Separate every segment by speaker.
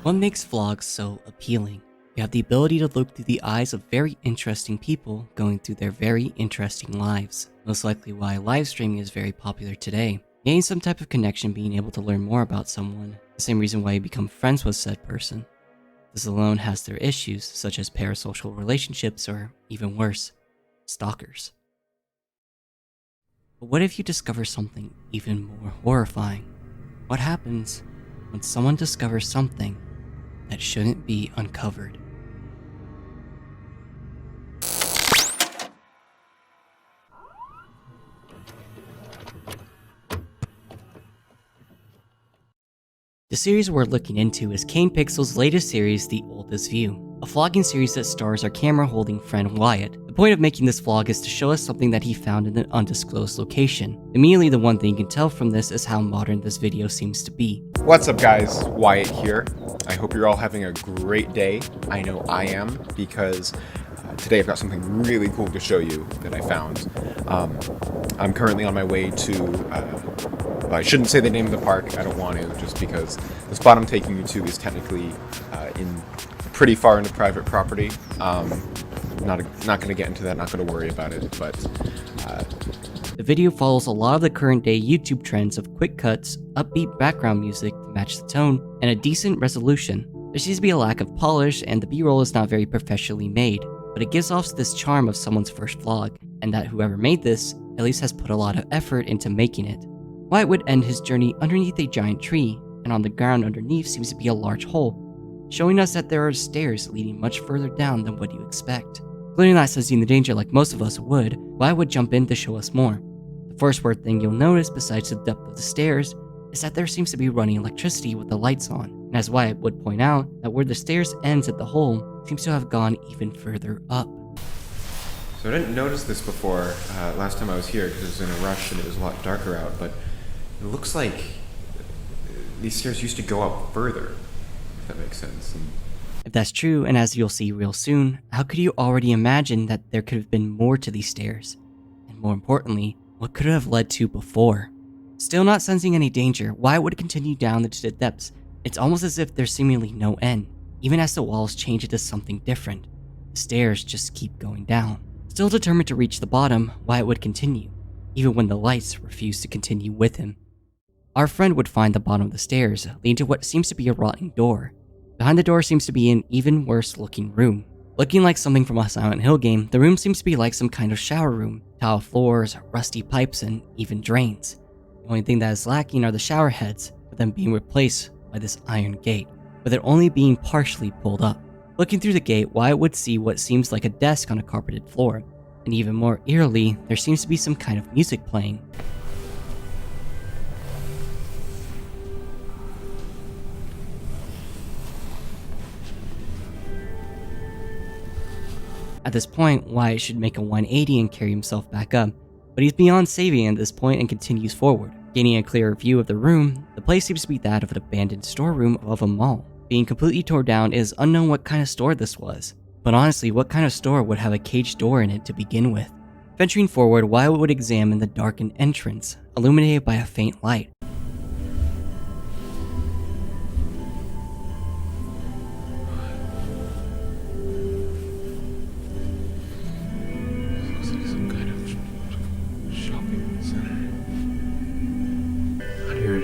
Speaker 1: What makes vlogs so appealing? You have the ability to look through the eyes of very interesting people going through their very interesting lives. Most likely why live streaming is very popular today. Gaining some type of connection, being able to learn more about someone. The same reason why you become friends with said person. This alone has their issues, such as parasocial relationships or, even worse, stalkers. But what if you discover something even more horrifying? What happens when someone discovers something that shouldn't be uncovered? The series we're looking into is Kane Pixel's latest series, The Oldest View, a vlogging series that stars our camera-holding friend Wyatt. The point of making this vlog is to show us something that he found in an undisclosed location. Immediately, the one thing you can tell from this is how modern this video seems to be.
Speaker 2: What's up guys, Wyatt here. I hope you're all having a great day. I know I am, because today I've got something really cool to show you that I found. I'm currently on my way to, I shouldn't say the name of the park, I don't want to, just because the spot I'm taking you to is technically in pretty far into private property. Not going to get into that, not going to worry about it, but...
Speaker 1: The video follows a lot of the current day YouTube trends of quick cuts, upbeat background music to match the tone, and a decent resolution. There seems to be a lack of polish, and the B-roll is not very professionally made, but it gives off this charm of someone's first vlog, and that whoever made this at least has put a lot of effort into making it. Wyatt would end his journey underneath a giant tree, and on the ground underneath seems to be a large hole, showing us that there are stairs leading much further down than what you expect. Clearly not sensing the danger like most of us would, Wyatt would jump in to show us more. The first word thing you'll notice, besides the depth of the stairs, is that there seems to be running electricity with the lights on, and as Wyatt would point out, that where the stairs ends at the hole seems to have gone even further up.
Speaker 2: So I didn't notice this before last time I was here because I was in a rush and it was a lot darker out, but it looks like these stairs used to go up further, if that makes sense.
Speaker 1: If that's true, and as you'll see real soon, how could you already imagine that there could have been more to these stairs? And more importantly, what could it have led to before? Still not sensing any danger, Wyatt would continue down into the depths. It's almost as if there's seemingly no end, even as the walls change into something different. The stairs just keep going down. Still determined to reach the bottom, Wyatt would continue, even when the lights refused to continue with him. Our friend would find the bottom of the stairs, leading to what seems to be a rotting door. Behind the door seems to be an even worse looking room. Looking like something from a Silent Hill game, the room seems to be like some kind of shower room. Tile floors, rusty pipes, and even drains. The only thing that is lacking are the shower heads, with them being replaced by this iron gate, with it only being partially pulled up. Looking through the gate, Wyatt would see what seems like a desk on a carpeted floor, and even more eerily, there seems to be some kind of music playing. At this point, Wyatt should make a 180 and carry himself back up, but he's beyond saving at this point and continues forward. Gaining a clearer view of the room, the place seems to be that of an abandoned storeroom of a mall. Being completely torn down, it is unknown what kind of store this was. But honestly, what kind of store would have a caged door in it to begin with? Venturing forward, Wyatt would examine the darkened entrance, illuminated by a faint light.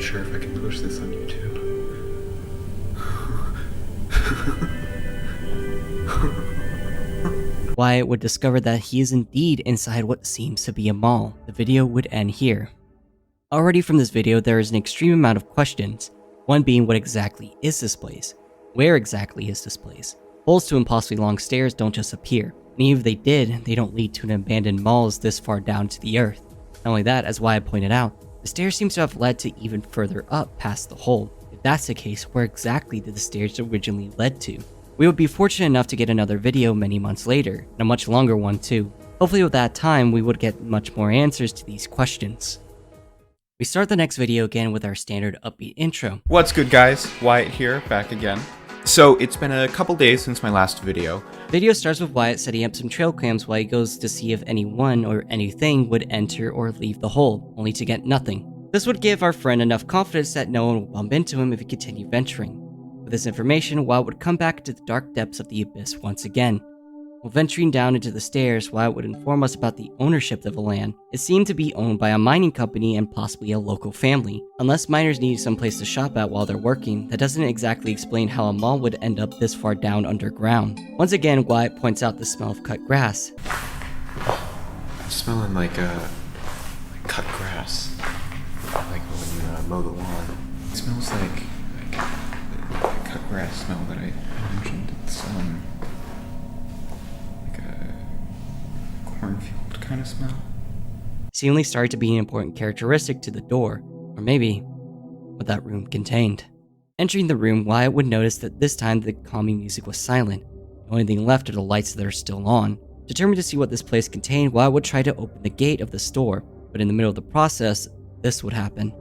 Speaker 2: Sure if I can push this on you too.
Speaker 1: Wyatt would discover that he is indeed inside what seems to be a mall. The video would end here. Already from this video, there is an extreme amount of questions. One being, what exactly is this place? Where exactly is this place? Holes to impossibly long stairs don't just appear, and even if they did, they don't lead to an abandoned mall this far down to the earth. Not only that, as Wyatt pointed out, the stairs seems to have led to even further up past the hole. If that's the case, where exactly did the stairs originally lead to? We would be fortunate enough to get another video many months later, and a much longer one too. Hopefully with that time, we would get much more answers to these questions. We start the next video again with our standard upbeat intro.
Speaker 2: What's good guys, Wyatt here, back again. So it's been a couple days since my last video.
Speaker 1: Video starts with Wyatt setting up some trail cams while he goes to see if anyone or anything would enter or leave the hole, only to get nothing. This would give our friend enough confidence that no one will bump into him if he continued venturing. With this information, Wyatt would come back to the dark depths of the abyss once again. While venturing down into the stairs, Wyatt would inform us about the ownership of the land. It seemed to be owned by a mining company and possibly a local family. Unless miners need someplace to shop at while they're working, that doesn't exactly explain how a mall would end up this far down underground. Once again, Wyatt points out the smell of cut grass.
Speaker 2: I'm smelling like cut grass, like when you mow the lawn. It smells like the cut grass smell that I mentioned. It's like a cornfield kind of smell.
Speaker 1: Seemingly started to be an important characteristic to the door, or maybe what that room contained. Entering the room, Wyatt would notice that this time the calming music was silent. The only thing left are the lights that are still on. Determined to see what this place contained, Wyatt would try to open the gate of the store, but in the middle of the process, this would happen.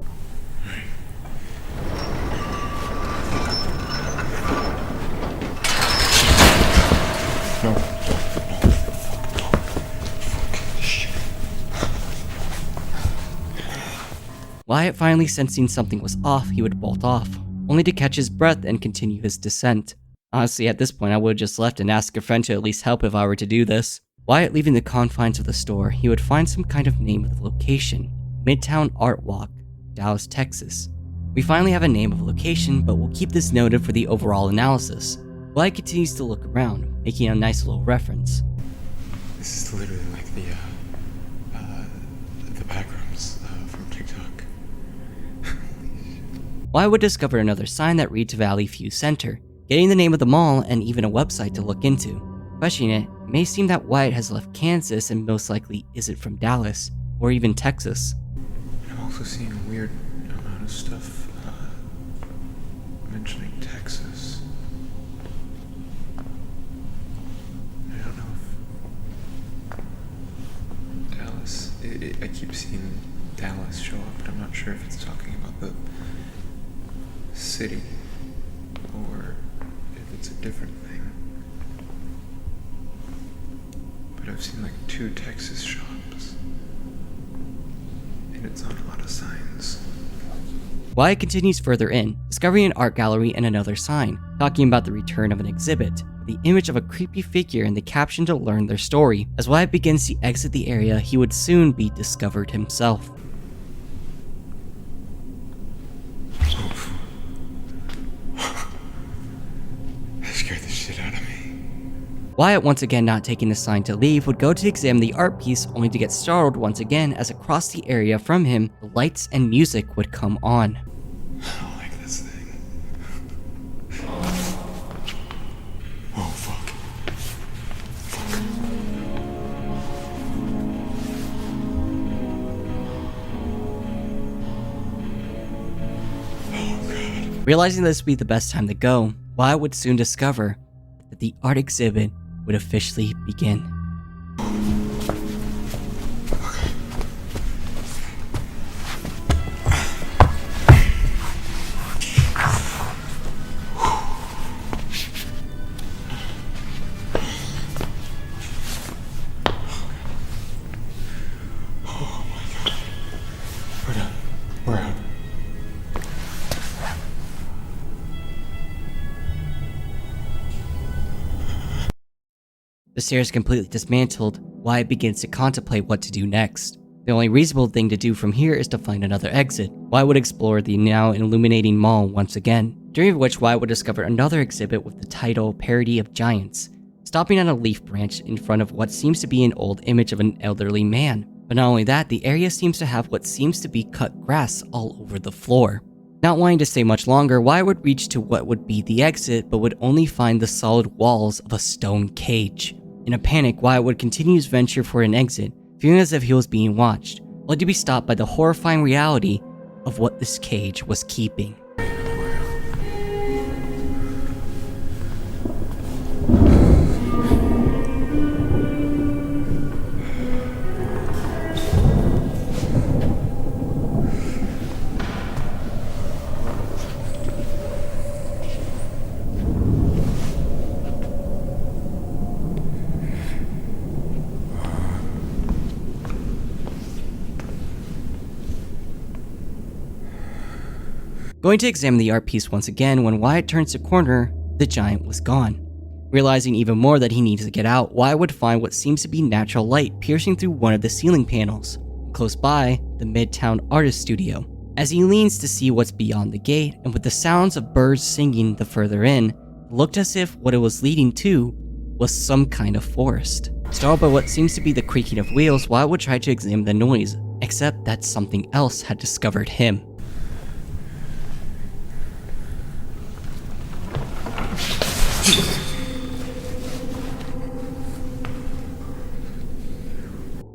Speaker 2: No.
Speaker 1: Wyatt finally sensing something was off, he would bolt off, only to catch his breath and continue his descent. Honestly, at this point, I would have just left and asked a friend to at least help if I were to do this. Wyatt leaving the confines of the store, he would find some kind of name of the location. Midtown Art Walk, Dallas, Texas. We finally have a name of a location, but we'll keep this noted for the overall analysis. Wyatt continues to look around, making a nice little reference.
Speaker 2: This is literally like the backrooms from TikTok.
Speaker 1: Wyatt would discover another sign that reads Valley View Center, getting the name of the mall and even a website to look into. Questioning it, it may seem that Wyatt has left Kansas and most likely isn't from Dallas, or even Texas.
Speaker 2: I'm also seeing a weird amount of stuff mentioning Texas. I don't know if Dallas. I keep seeing Dallas show up, but I'm not sure if it's talking about the city or if it's a different thing. But I've seen like 2 Texas shops, and it's on a lot of signs.
Speaker 1: Wyatt continues further in, discovering an art gallery and another sign, talking about the return of an exhibit, with the image of a creepy figure and the caption to learn their story. As Wyatt begins to exit the area, he would soon be discovered himself.
Speaker 2: That scared the shit out of me.
Speaker 1: Wyatt, once again not taking the sign to leave, would go to examine the art piece only to get startled once again as across the area from him, the lights and music would come on.
Speaker 2: I don't like this thing. Oh, fuck. Oh, God.
Speaker 1: Realizing this would be the best time to go, Wyatt would soon discover that the art exhibit would officially begin.
Speaker 2: Oh my God. We're done. We're out.
Speaker 1: The stairs completely dismantled, Wyatt begins to contemplate what to do next. The only reasonable thing to do from here is to find another exit. Wyatt would explore the now illuminating mall once again, during which Wyatt would discover another exhibit with the title Parody of Giants, stopping on a leaf branch in front of what seems to be an old image of an elderly man. But not only that, the area seems to have what seems to be cut grass all over the floor. Not wanting to stay much longer, Wyatt would reach to what would be the exit, but would only find the solid walls of a stone cage. In a panic, Wyatt would continue his venture for an exit, feeling as if he was being watched, only to be stopped by the horrifying reality of what this cage was keeping. Going to examine the art piece once again, when Wyatt turns the corner, the giant was gone. Realizing even more that he needs to get out, Wyatt would find what seems to be natural light piercing through one of the ceiling panels. Close by, the Midtown Artist Studio. As he leans to see what's beyond the gate, and with the sounds of birds singing the further in, it looked as if what it was leading to was some kind of forest. Startled by what seems to be the creaking of wheels, Wyatt would try to examine the noise, except that something else had discovered him.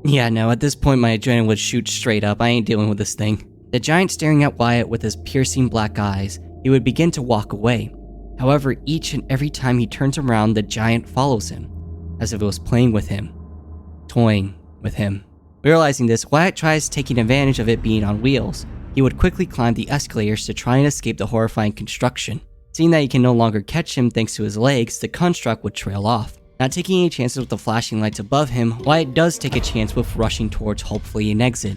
Speaker 1: Yeah, no, at this point my adrenaline would shoot straight up. I ain't dealing with this thing. The giant staring at Wyatt with his piercing black eyes, he would begin to walk away. However, each and every time he turns around, the giant follows him, as if it was playing with him, toying with him. Realizing this, Wyatt tries taking advantage of it being on wheels. He would quickly climb the escalators to try and escape the horrifying construction. Seeing that he can no longer catch him thanks to his legs, the construct would trail off. Not taking any chances with the flashing lights above him, Wyatt does take a chance with rushing towards hopefully an exit.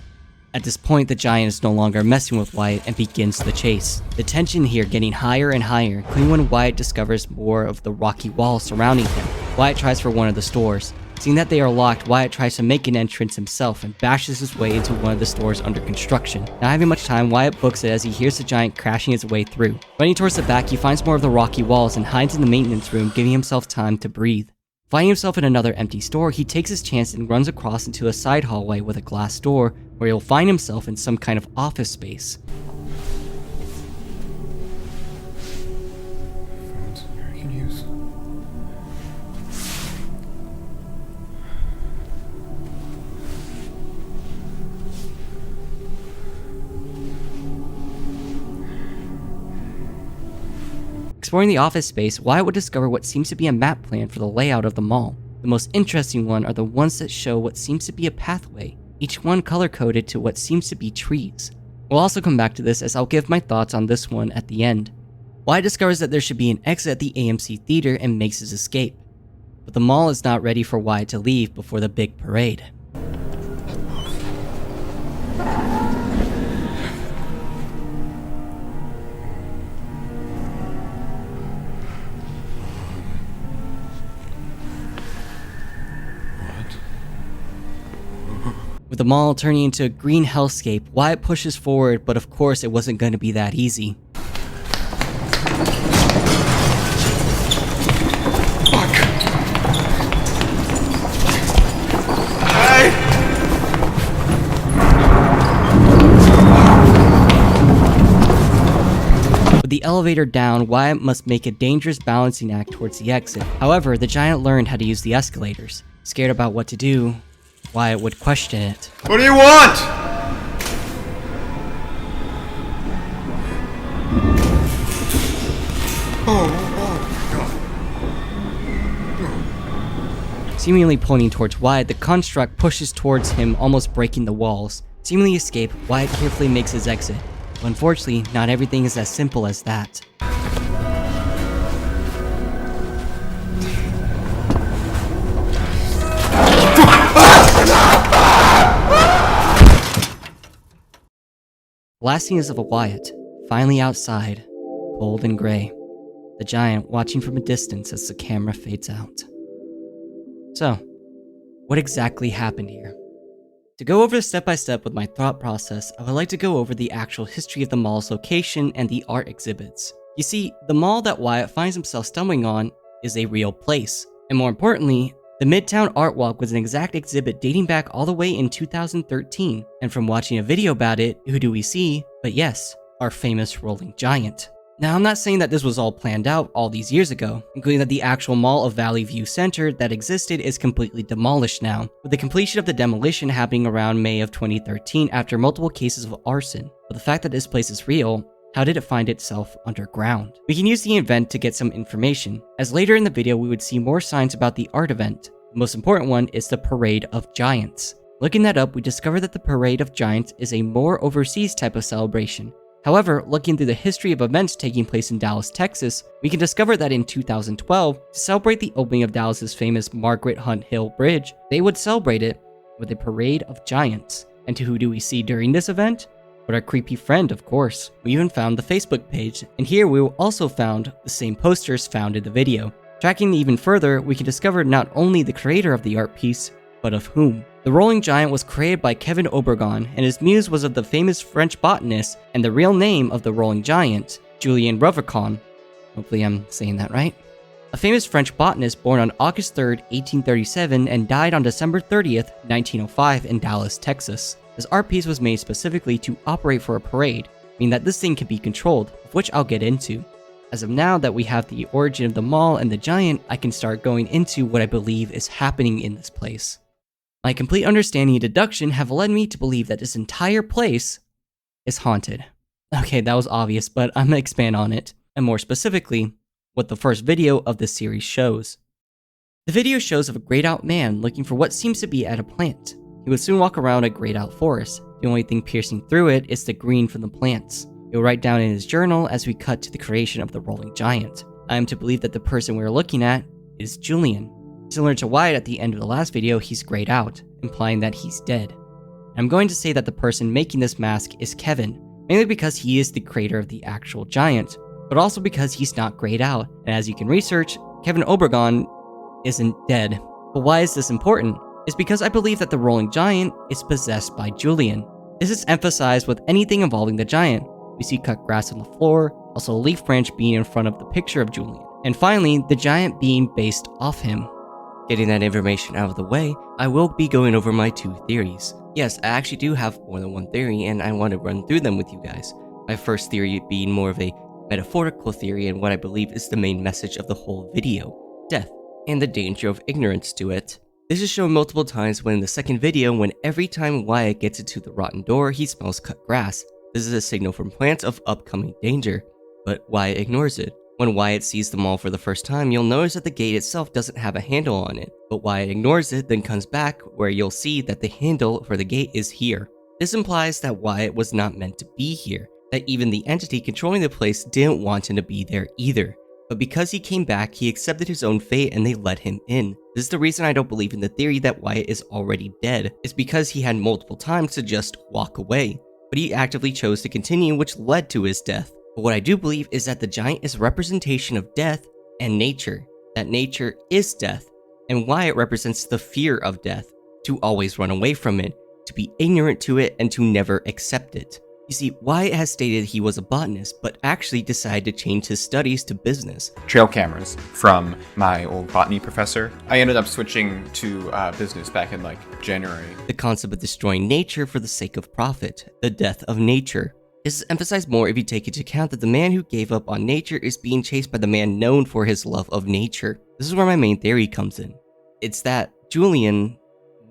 Speaker 1: At this point, the giant is no longer messing with Wyatt and begins the chase. The tension here getting higher and higher, including when Wyatt discovers more of the rocky walls surrounding him. Wyatt tries for one of the stores. Seeing that they are locked, Wyatt tries to make an entrance himself and bashes his way into one of the stores under construction. Not having much time, Wyatt books it as he hears the giant crashing his way through. Running towards the back, he finds more of the rocky walls and hides in the maintenance room, giving himself time to breathe. Finding himself in another empty store, he takes his chance and runs across into a side hallway with a glass door where he'll find himself in some kind of office space.
Speaker 2: Phones I can use.
Speaker 1: Exploring the office space, Wyatt would discover what seems to be a map plan for the layout of the mall. The most interesting one are the ones that show what seems to be a pathway, each one color-coded to what seems to be trees. We'll also come back to this as I'll give my thoughts on this one at the end. Wyatt discovers that there should be an exit at the AMC theater and makes his escape. But the mall is not ready for Wyatt to leave before the big parade. With the mall turning into a green hellscape, Wyatt pushes forward, but of course it wasn't going to be that easy. With the elevator down, Wyatt must make a dangerous balancing act towards the exit. However, the giant learned how to use the escalators. Scared about what to do, Wyatt would question it.
Speaker 2: What do you want?
Speaker 1: Seemingly pointing towards Wyatt, the construct pushes towards him, almost breaking the walls. Seemingly escape, Wyatt carefully makes his exit. But unfortunately, not everything is as simple as that. Last scene is of a Wyatt, finally outside, cold and gray. The giant watching from a distance as the camera fades out. So, what exactly happened here? To go over step by step with my thought process, I would like to go over the actual history of the mall's location and the art exhibits. You see, the mall that Wyatt finds himself stumbling on is a real place. And more importantly, the Midtown Art Walk was an exact exhibit dating back all the way in 2013. And from watching a video about it, who do we see? But yes, our famous rolling giant. Now, I'm not saying that this was all planned out all these years ago, including that the actual mall of Valley View Center that existed is completely demolished now, with the completion of the demolition happening around May of 2013 after multiple cases of arson. But the fact that this place is real, how did it find itself underground? We can use the event to get some information, as later in the video we would see more signs about the art event. The most important one is the Parade of Giants. Looking that up, we discover that the Parade of Giants is a more overseas type of celebration. However, looking through the history of events taking place in Dallas, Texas, we can discover that in 2012, to celebrate the opening of Dallas's famous Margaret Hunt Hill Bridge, they would celebrate it with a Parade of Giants. And to who do we see during this event? but our creepy friend, of course. We even found the Facebook page, and here we also found the same posters found in the video. Tracking even further, we can discover not only the creator of the art piece, but of whom. The Rolling Giant was created by Kevin Obregon, and his muse was of the famous French botanist and the real name of the Rolling Giant, Julien Reverchon. Hopefully I'm saying that right. A famous French botanist born on August 3, 1837 and died on December 30th, 1905 in Dallas, Texas. This art piece was made specifically to operate for a parade, meaning that this thing can be controlled, of which I'll get into. As of now that we have the origin of the mall and the giant, I can start going into what I believe is happening in this place. My complete understanding and deduction have led me to believe that this entire place is haunted. Okay, that was obvious, but I'm gonna expand on it, and more specifically, what the first video of this series shows. The video shows of a grayed out man looking for what seems to be at a plant. He would soon walk around a grayed out forest. The only thing piercing through it is the green from the plants. He'll write down in his journal as we cut to the creation of the Rolling Giant. I am to believe that the person we're looking at is Julien. Similar to Wyatt at the end of the last video, he's grayed out, implying that he's dead. I'm going to say that the person making this mask is Kevin, mainly because he is the creator of the actual giant, but also because he's not grayed out, and as you can research, Kevin Obregon isn't dead. But why is this important? It's because I believe that the Rolling Giant is possessed by Julien. This is emphasized with anything involving the giant. We see cut grass on the floor, also a leaf branch being in front of the picture of Julien, and finally, the giant being based off him. Getting that information out of the way, I will be going over my two theories. Yes, I actually do have more than one theory, and I want to run through them with you guys. My first theory being more of a metaphorical theory and what I believe is the main message of the whole video: death, and the danger of ignorance to it. This is shown multiple times when in the second video, when every time Wyatt gets into the rotten door, he smells cut grass. This is a signal from plants of upcoming danger, but Wyatt ignores it. When Wyatt sees the mall for the first time, you'll notice that the gate itself doesn't have a handle on it, but Wyatt ignores it, then comes back where you'll see that the handle for the gate is here. This implies that Wyatt was not meant to be here, that even the entity controlling the place didn't want him to be there either. But because he came back, he accepted his own fate and they let him in. This is the reason I don't believe in the theory that Wyatt is already dead. It's because he had multiple times to just walk away, but he actively chose to continue, which led to his death. But what I do believe is that the giant is a representation of death and nature, that nature is death, and Wyatt represents the fear of death, to always run away from it, to be ignorant to it, and to never accept it. You see, Wyatt has stated he was a botanist, but actually decided to change his studies to business.
Speaker 2: Trail cameras from my old botany professor. I ended up switching to business back in January.
Speaker 1: The concept of destroying nature for the sake of profit, the death of nature. This is emphasized more if you take into account that the man who gave up on nature is being chased by the man known for his love of nature. This is where my main theory comes in. It's that Julien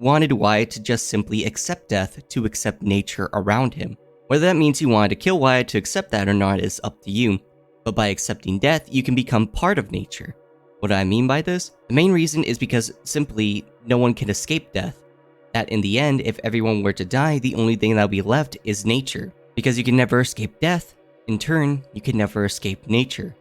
Speaker 1: wanted Wyatt to just simply accept death to accept nature around him. Whether that means he wanted to kill Wyatt to accept that or not is up to you, but by accepting death, you can become part of nature. What do I mean by this? The main reason is because simply no one can escape death. That in the end, if everyone were to die, the only thing that will be left is nature. Because you can never escape death, in turn, you can never escape nature.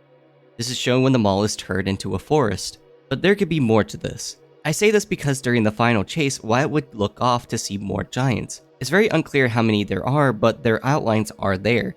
Speaker 1: This is shown when the mall is turned into a forest. But there could be more to this. I say this because during the final chase, Wyatt would look off to see more giants. It's very unclear how many there are, but their outlines are there.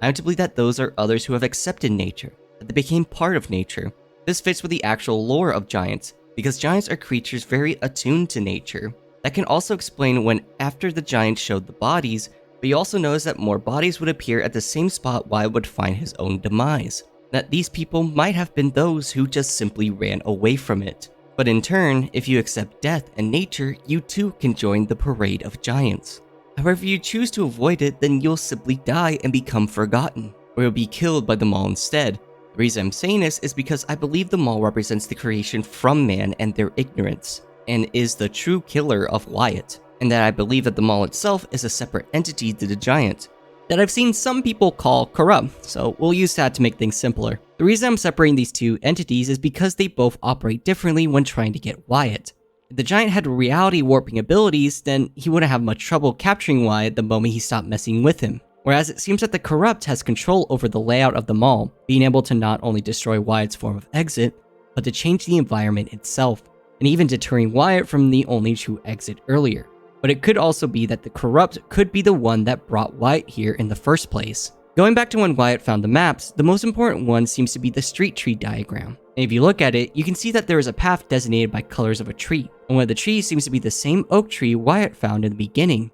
Speaker 1: I am to believe that those are others who have accepted nature, that they became part of nature. This fits with the actual lore of giants, because giants are creatures very attuned to nature. That can also explain when after the giant showed the bodies, but you also notice that more bodies would appear at the same spot Wyatt would find his own demise. That these people might have been those who just simply ran away from it. But in turn, if you accept death and nature, you too can join the parade of giants. However, if you choose to avoid it, then you'll simply die and become forgotten, or you'll be killed by the mall instead. The reason I'm saying this is because I believe the mall represents the creation from man and their ignorance, and is the true killer of Wyatt. And that I believe that the mall itself is a separate entity to the giant, that I've seen some people call corrupt, so we'll use that to make things simpler. The reason I'm separating these two entities is because they both operate differently when trying to get Wyatt. If the giant had reality warping abilities, then he wouldn't have much trouble capturing Wyatt the moment he stopped messing with him. Whereas it seems that the corrupt has control over the layout of the mall, being able to not only destroy Wyatt's form of exit, but to change the environment itself, and even deterring Wyatt from the only true exit earlier. but it could also be that the corrupt could be the one that brought Wyatt here in the first place. Going back to when Wyatt found the maps, the most important one seems to be the street tree diagram. And if you look at it, you can see that there is a path designated by colors of a tree, and one of the trees seems to be the same oak tree Wyatt found in the beginning.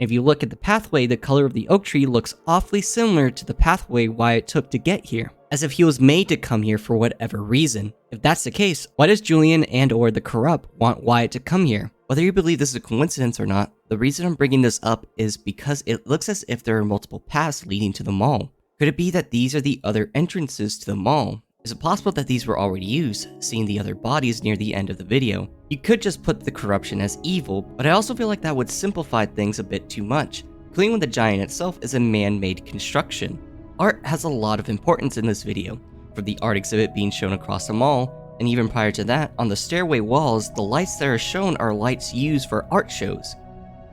Speaker 1: And if you look at the pathway, the color of the oak tree looks awfully similar to the pathway Wyatt took to get here, as if he was made to come here for whatever reason. If that's the case, why does Julian and or the corrupt want Wyatt to come here? Whether you believe this is a coincidence or not, the reason I'm bringing this up is because it looks as if there are multiple paths leading to the mall. Could it be that these are the other entrances to the mall? Is it possible that these were already used, seeing the other bodies near the end of the video? You could just put the corruption as evil, but I also feel like that would simplify things a bit too much, including when the giant itself is a man-made construction. Art has a lot of importance in this video, from the art exhibit being shown across the mall, and even prior to that, on the stairway walls, the lights that are shown are lights used for art shows.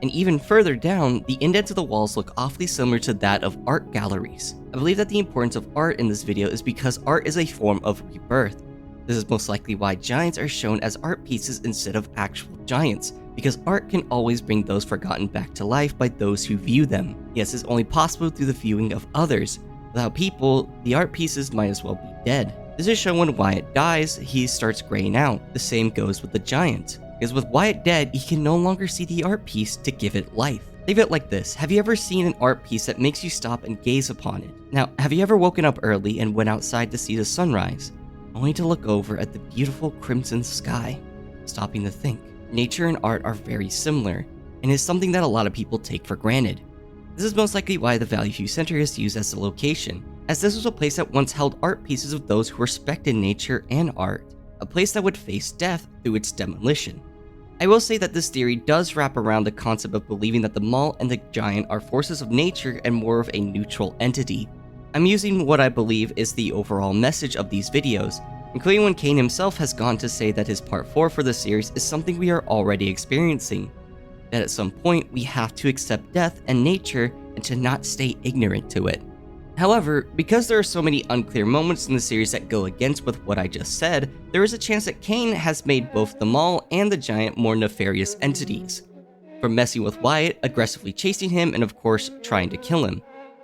Speaker 1: And even further down, the indents of the walls look awfully similar to that of art galleries. I believe that the importance of art in this video is because art is a form of rebirth. This is most likely why giants are shown as art pieces instead of actual giants, because art can always bring those forgotten back to life by those who view them. Yes, it's only possible through the viewing of others. Without people, the art pieces might as well be dead. This is shown when Wyatt dies, he starts graying out. The same goes with the giant, because with Wyatt dead, he can no longer see the art piece to give it life. Think of it like this: have you ever seen an art piece that makes you stop and gaze upon it? Now, have you ever woken up early and went outside to see the sunrise, only to look over at the beautiful crimson sky, stopping to think? Nature and art are very similar, and is something that a lot of people take for granted. This is most likely why the Valley View Center is used as the location, as this was a place that once held art pieces of those who respected nature and art, a place that would face death through its demolition. I will say that this theory does wrap around the concept of believing that the mall and the giant are forces of nature and more of a neutral entity. I'm using what I believe is the overall message of these videos, including when Kane himself has gone to say that his part 4 for the series is something we are already experiencing, that at some point we have to accept death and nature and to not stay ignorant to it. However, because there are so many unclear moments in the series that go against with what I just said, there is a chance that Kane has made both the mall and the giant more nefarious entities. From messing with Wyatt, aggressively chasing him, and of course, trying to kill him.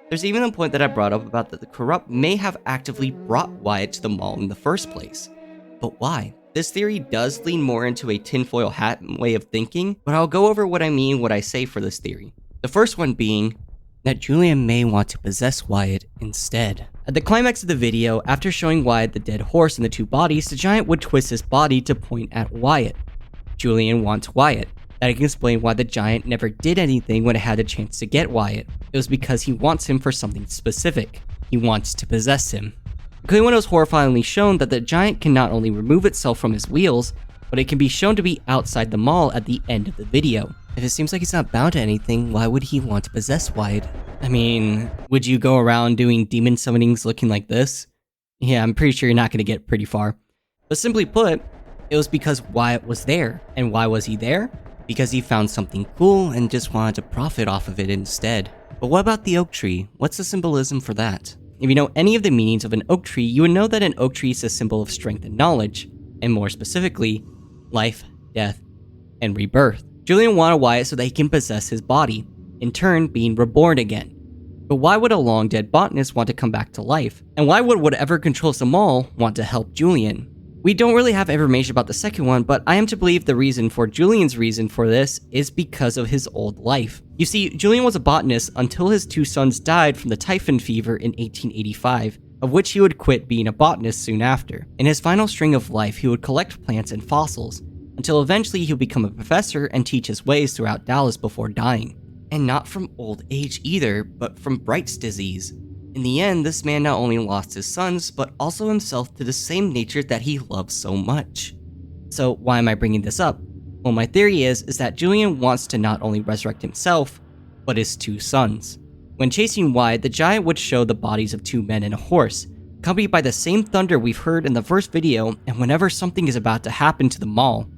Speaker 1: There's even a point that I brought up about that the corrupt may have actively brought Wyatt to the mall in the first place. But why? This theory does lean more into a tinfoil hat way of thinking, but I'll go over what I mean when I say for this theory. The first one being that Julian may want to possess Wyatt instead. At the climax of the video, after showing Wyatt the dead horse and the two bodies, the giant would twist his body to point at Wyatt. Julian wants Wyatt. That can explain why the giant never did anything when it had a chance to get Wyatt. It was because he wants him for something specific. He wants to possess him. Including when it was horrifyingly shown that the giant can not only remove itself from his wheels, but it can be shown to be outside the mall at the end of the video. If it seems like he's not bound to anything, why would he want to possess Wyatt? I mean, would you go around doing demon summonings looking like this? Yeah, I'm pretty sure you're not going to get pretty far. But simply put, it was because Wyatt was there. And why was he there? Because he found something cool and just wanted to profit off of it instead. But what about the oak tree? What's the symbolism for that? If you know any of the meanings of an oak tree, you would know that an oak tree is a symbol of strength and knowledge, and more specifically, life, death, and rebirth. Julian wanted Wyatt so that he can possess his body, in turn being reborn again. But why would a long dead botanist want to come back to life? And why would whatever controls them all want to help Julian? We don't really have information about the second one, but I am to believe the reason for Julian's reason for this is because of his old life. You see, Julian was a botanist until his two sons died from the typhus fever in 1885, of which he would quit being a botanist soon after. In his final string of life, he would collect plants and fossils, until eventually he would become a professor and teach his ways throughout Dallas before dying. And not from old age either, but from Bright's disease. In the end, this man not only lost his sons, but also himself to the same nature that he loved so much. So why am I bringing this up? Well, my theory is that Julian wants to not only resurrect himself, but his two sons. When chasing Wyatt, the giant would show the bodies of two men and a horse, accompanied by the same thunder we've heard in the first video, and whenever something is about to happen to the mall.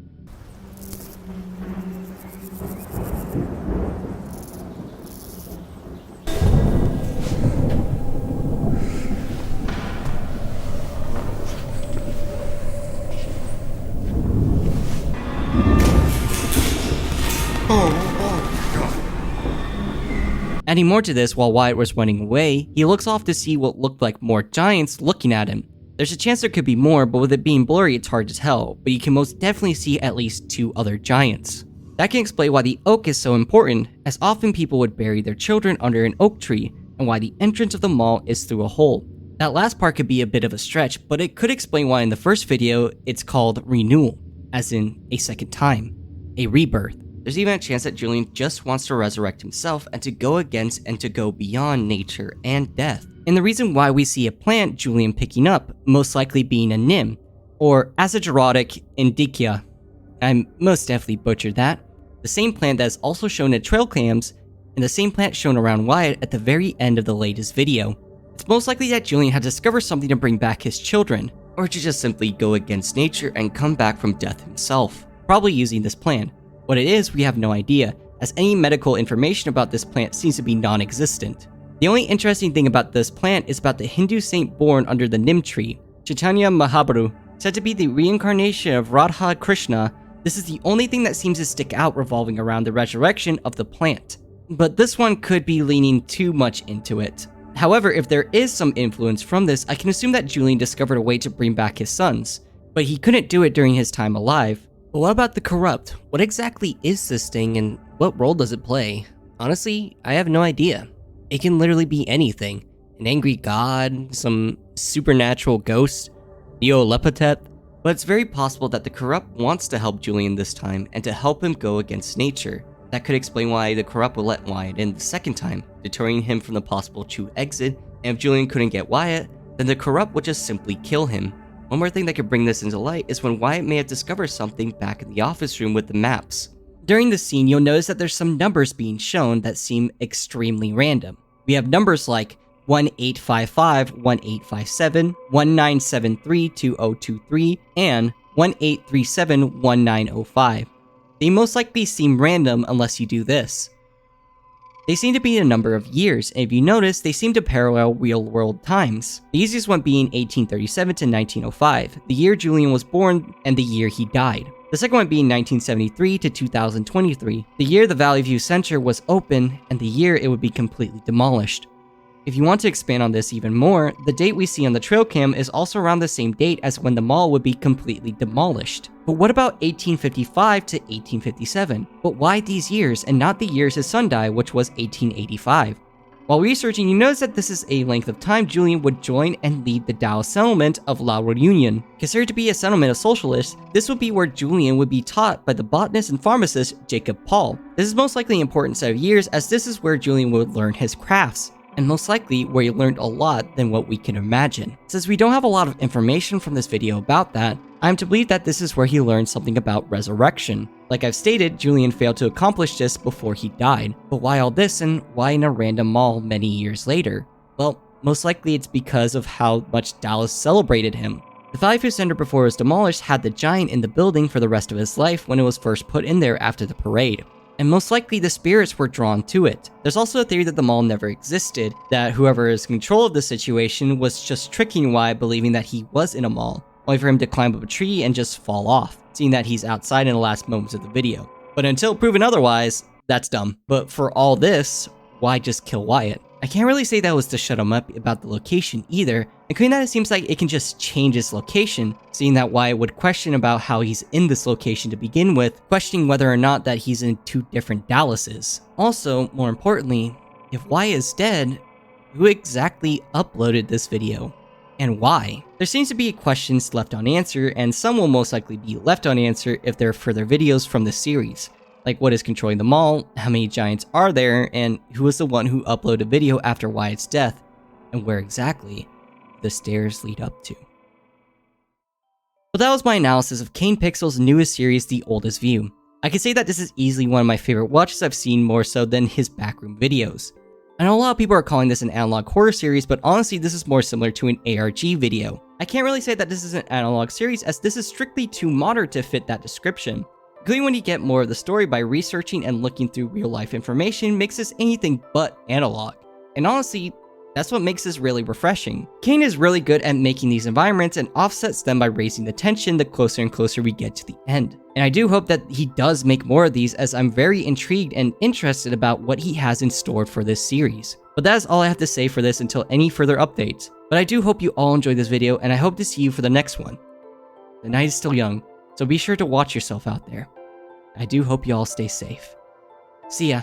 Speaker 1: Adding more to this, while Wyatt was running away, he looks off to see what looked like more giants looking at him. There's a chance there could be more, but with it being blurry it's hard to tell, but you can most definitely see at least 2 other giants. That can explain why the oak is so important, as often people would bury their children under an oak tree, and why the entrance of the mall is through a hole. That last part could be a bit of a stretch, but it could explain why in the first video it's called renewal, as in a second time, a rebirth. There's even a chance that Julian just wants to resurrect himself and to go against and to go beyond nature and death. And the reason why we see a plant Julian picking up, most likely being a nim, or Asagerotic indica. I most definitely butchered that. The same plant that is also shown in trail cams, and the same plant shown around Wyatt at the very end of the latest video. It's most likely that Julian had discovered something to bring back his children, or to just simply go against nature and come back from death himself, probably using this plant. What it is, we have no idea, as any medical information about this plant seems to be non-existent. The only interesting thing about this plant is about the Hindu saint born under the Nim tree, Chaitanya Mahaprabhu, said to be the reincarnation of Radha Krishna. This is the only thing that seems to stick out revolving around the resurrection of the plant. But this one could be leaning too much into it. However, if there is some influence from this, I can assume that Julian discovered a way to bring back his sons, but he couldn't do it during his time alive. But what about the corrupt? What exactly is this thing and what role does it play? Honestly, I have no idea. It can literally be anything. An angry god, some supernatural ghost, Neolepetep. But it's very possible that the corrupt wants to help Julian this time and to help him go against nature. That could explain why the corrupt would let Wyatt in the second time, deterring him from the possible true exit, and if Julian couldn't get Wyatt, then the corrupt would just simply kill him. One more thing that could bring this into light is when Wyatt may have discovered something back in the office room with the maps. During the scene, you'll notice that there's some numbers being shown that seem extremely random. We have numbers like 1855, 1857, 1973, 2023, and 1837, 1905. They most likely seem random unless you do this. They seem to be a number of years, and if you notice, they seem to parallel real-world times. The easiest one being 1837 to 1905, the year Julian was born and the year he died. The second one being 1973 to 2023, the year the Valley View Center was open and the year it would be completely demolished. If you want to expand on this even more, the date we see on the trail cam is also around the same date as when the mall would be completely demolished. But what about 1855 to 1857? But why these years and not the years his son died, which was 1885? While researching, you notice that this is a length of time Julian would join and lead the Tao settlement of La Reunion. Considered to be a settlement of socialists, this would be where Julian would be taught by the botanist and pharmacist Jacob Paul. This is most likely an important set of years, as this is where Julian would learn his crafts, and most likely where he learned a lot than what we can imagine. Since we don't have a lot of information from this video about that, I am to believe that this is where he learned something about resurrection. Like I've stated, Julian failed to accomplish this before he died, but why all this and why in a random mall many years later? Well, most likely it's because of how much Dallas celebrated him. The Valley View Center before it was demolished had the giant in the building for the rest of his life when it was first put in there after the parade. And most likely the spirits were drawn to it. There's also a theory that the mall never existed, that whoever is in control of the situation was just tricking Wyatt believing that he was in a mall, only for him to climb up a tree and just fall off, seeing that he's outside in the last moments of the video. But until proven otherwise, that's dumb. But for all this, why just kill Wyatt? I can't really say that was to shut him up about the location either, including that it seems like it can just change its location, seeing that Wyatt would question about how he's in this location to begin with, questioning whether or not that he's in 2 different Dallases. Also, more importantly, if Wyatt is dead, who exactly uploaded this video? And why? There seems to be questions left unanswered, and some will most likely be left unanswered if there are further videos from this series. Like what is controlling the mall, how many giants are there, and who was the one who uploaded a video after Wyatt's death, and where exactly the stairs lead up to. Well, that was my analysis of Kane Pixel's newest series, The Oldest View. I can say that this is easily one of my favorite watches I've seen, more so than his backroom videos. I know a lot of people are calling this an analog horror series, but honestly this is more similar to an ARG video. I can't really say that this is an analog series, as this is strictly too modern to fit that description. Including when you get more of the story by researching and looking through real life information makes this anything but analog. And honestly, That's what makes this really refreshing. Kane is really good at making these environments and offsets them by raising the tension the closer and closer we get to the end. And I do hope that he does make more of these, as I'm very intrigued and interested about what he has in store for this series. But that is all I have to say for this until any further updates. But I do hope you all enjoyed this video, and I hope to see you for the next one. The night is still young, so be sure to watch yourself out there. I do hope you all stay safe. See ya.